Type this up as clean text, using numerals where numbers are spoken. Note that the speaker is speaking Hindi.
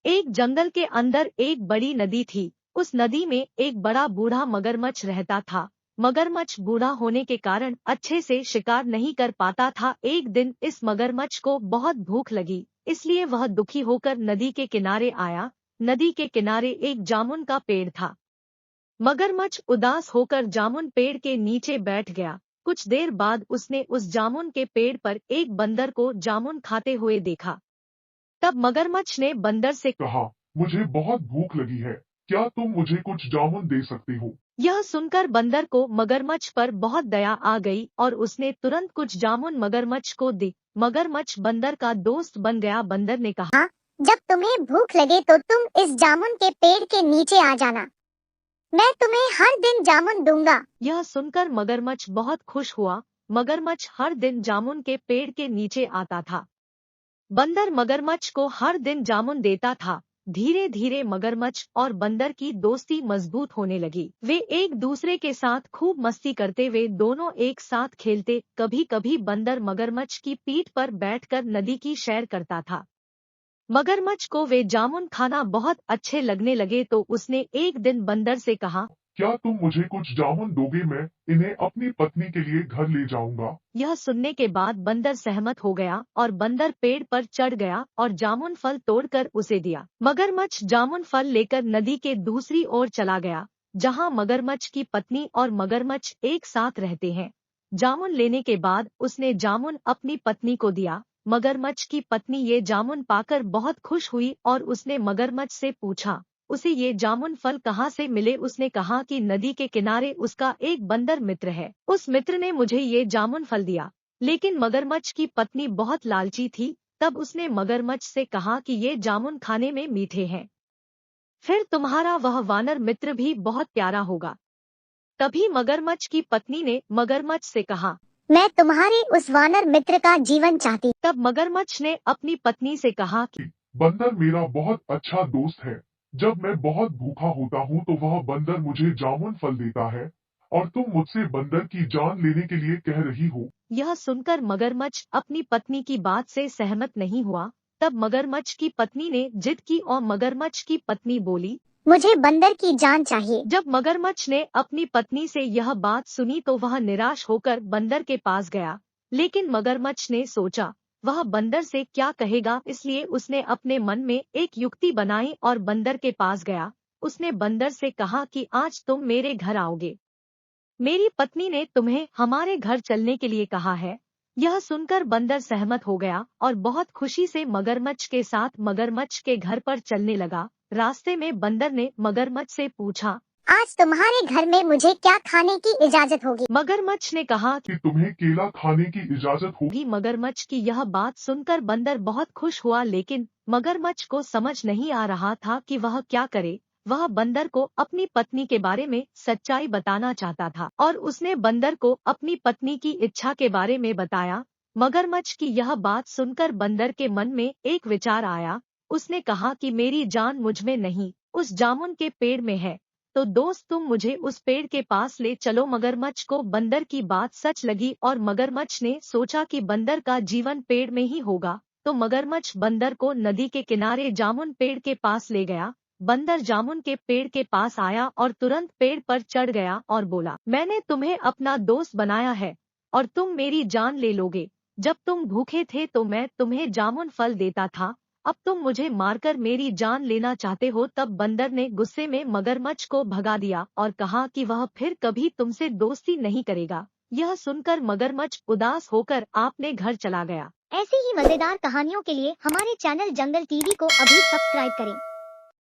एक जंगल के अंदर एक बड़ी नदी थी। उस नदी में एक बड़ा बूढ़ा मगरमच्छ रहता था। मगरमच्छ बूढ़ा होने के कारण अच्छे से शिकार नहीं कर पाता था। एक दिन इस मगरमच्छ को बहुत भूख लगी, इसलिए वह दुखी होकर नदी के किनारे आया। नदी के किनारे एक जामुन का पेड़ था। मगरमच्छ उदास होकर जामुन पेड़ के नीचे बैठ गया। कुछ देर बाद उसने उस जामुन के पेड़ पर एक बंदर को जामुन खाते हुए देखा। तब मगरमच्छ ने बंदर से कहा, मुझे बहुत भूख लगी है, क्या तुम मुझे कुछ जामुन दे सकते हो? यह सुनकर बंदर को मगरमच्छ पर बहुत दया आ गई और उसने तुरंत कुछ जामुन मगरमच्छ को दी। मगरमच्छ बंदर का दोस्त बन गया। बंदर ने कहा, जब तुम्हें भूख लगे तो तुम इस जामुन के पेड़ के नीचे आ जाना, मैं तुम्हें हर दिन जामुन दूंगा। यह सुनकर मगरमच्छ बहुत खुश हुआ। मगरमच्छ हर दिन जामुन के पेड़ के नीचे आता था। बंदर मगरमच्छ को हर दिन जामुन देता था। धीरे धीरे मगरमच्छ और बंदर की दोस्ती मजबूत होने लगी। वे एक दूसरे के साथ खूब मस्ती करते, वे दोनों एक साथ खेलते। कभी कभी बंदर मगरमच्छ की पीठ पर बैठकर नदी की सैर करता था। मगरमच्छ को वे जामुन खाना बहुत अच्छे लगने लगे तो उसने एक दिन बंदर से कहा, क्या तुम मुझे कुछ जामुन दोगे? मैं इन्हें अपनी पत्नी के लिए घर ले जाऊंगा। यह सुनने के बाद बंदर सहमत हो गया और बंदर पेड़ पर चढ़ गया और जामुन फल तोड़कर उसे दिया। मगरमच्छ जामुन फल लेकर नदी के दूसरी ओर चला गया, जहां मगरमच्छ की पत्नी और मगरमच्छ एक साथ रहते हैं। जामुन लेने के बाद उसने जामुन अपनी पत्नी को दिया। मगरमच्छ की पत्नी ये जामुन पाकर बहुत खुश हुई और उसने मगरमच्छ से पूछा उसे ये जामुन फल कहाँ से मिले। उसने कहा कि नदी के किनारे उसका एक बंदर मित्र है, उस मित्र ने मुझे ये जामुन फल दिया। लेकिन मगरमच्छ की पत्नी बहुत लालची थी। तब उसने मगरमच्छ से कहा कि ये जामुन खाने में मीठे हैं, फिर तुम्हारा वह वानर मित्र भी बहुत प्यारा होगा। तभी मगरमच्छ की पत्नी ने मगरमच्छ से कहा, मैं तुम्हारे उस वानर मित्र का जीवन चाहती। तब मगरमच्छ ने अपनी पत्नी से कहा कि बंदर मेरा बहुत अच्छा दोस्त है। जब मैं बहुत भूखा होता हूँ तो वह बंदर मुझे जामुन फल देता है, और तुम मुझसे बंदर की जान लेने के लिए कह रही हो। यह सुनकर मगरमच्छ अपनी पत्नी की बात से सहमत नहीं हुआ। तब मगरमच्छ की पत्नी ने जिद की और मगरमच्छ की पत्नी बोली, मुझे बंदर की जान चाहिए। जब मगरमच्छ ने अपनी पत्नी से यह बात सुनी तो वह निराश होकर बंदर के पास गया। लेकिन मगरमच्छ ने सोचा वह बंदर से क्या कहेगा, इसलिए उसने अपने मन में एक युक्ति बनाई और बंदर के पास गया। उसने बंदर से कहा कि आज तुम मेरे घर आओगे, मेरी पत्नी ने तुम्हें हमारे घर चलने के लिए कहा है। यह सुनकर बंदर सहमत हो गया और बहुत खुशी से मगरमच्छ के साथ मगरमच्छ के घर पर चलने लगा। रास्ते में बंदर ने मगरमच्छ से पूछा, आज तुम्हारे घर में मुझे क्या खाने की इजाजत होगी? मगरमच्छ ने कहा कि तुम्हें केला खाने की इजाजत हो। कि मगरमच्छ की यह बात सुनकर बंदर बहुत खुश हुआ, लेकिन मगरमच्छ को समझ नहीं आ रहा था कि वह क्या करे। वह बंदर को अपनी पत्नी के बारे में सच्चाई बताना चाहता था और उसने बंदर को अपनी पत्नी की इच्छा के बारे में बताया। मगरमच्छ की यह बात सुनकर बंदर के मन में एक विचार आया। उसने कहा कि मेरी जान मुझ में नहीं, उस जामुन के पेड़ में है, तो दोस्त तुम मुझे उस पेड़ के पास ले चलो। मगरमच्छ को बंदर की बात सच लगी और मगरमच्छ ने सोचा कि बंदर का जीवन पेड़ में ही होगा, तो मगरमच्छ बंदर को नदी के किनारे जामुन पेड़ के पास ले गया। बंदर जामुन के पेड़ के पास आया और तुरंत पेड़ पर चढ़ गया और बोला, मैंने तुम्हें अपना दोस्त बनाया है और तुम मेरी जान ले लोगे। जब तुम भूखे थे तो मैं तुम्हें जामुन फल देता था, अब तुम मुझे मारकर मेरी जान लेना चाहते हो। तब बंदर ने गुस्से में मगरमच्छ को भगा दिया और कहा कि वह फिर कभी तुमसे दोस्ती नहीं करेगा। यह सुनकर मगरमच्छ उदास होकर अपने घर चला गया। ऐसी ही मजेदार कहानियों के लिए हमारे चैनल जंगल टीवी को अभी सब्सक्राइब करें।